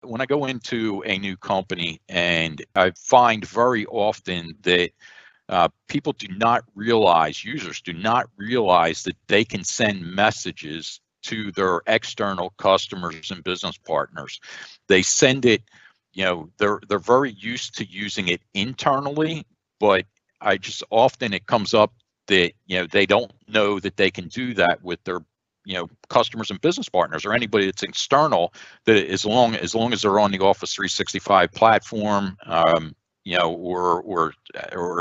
when I go into a new company, and I find very often that people do not realize, users do not realize that they can send messages to their external customers and business partners. They send it, they're very used to using it internally, but I just often it comes up that they don't know that they can do that with their customers and business partners or anybody that's external. That as long as they're on the Office 365 platform, or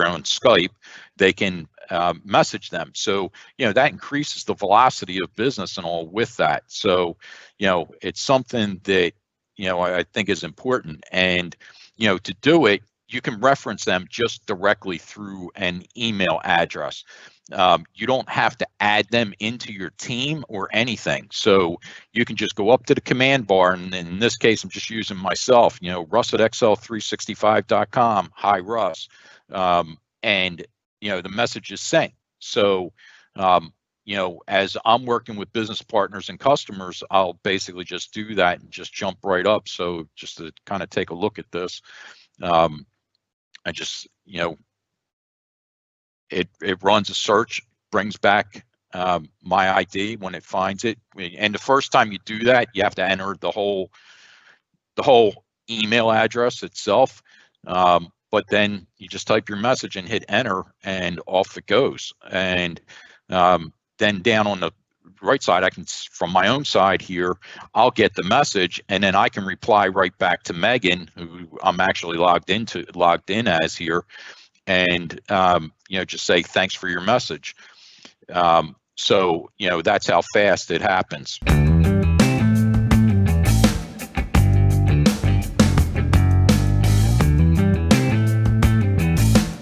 on Skype, they can message them. So that increases the velocity of business and all with that. So it's something that I think is important, and to do it, you can reference them just directly through an email address. You don't have to add them into your team or anything. So you can just go up to the command bar, and in this case, I'm just using myself, Russ at xl365.com. Hi, Russ. And, the message is sent. So, as I'm working with business partners and customers, I'll basically just do that and just jump right up. So just to kind of take a look at this, I just, it runs a search, brings back my ID when it finds it. And the first time you do that, you have to enter the whole email address itself. But then you just type your message and hit enter, and off it goes. And then down on the right side, I can, from my own side here, I'll get the message, and then I can reply right back to Megan, who I'm actually logged in as here, and just say thanks for your message. So that's how fast it happens.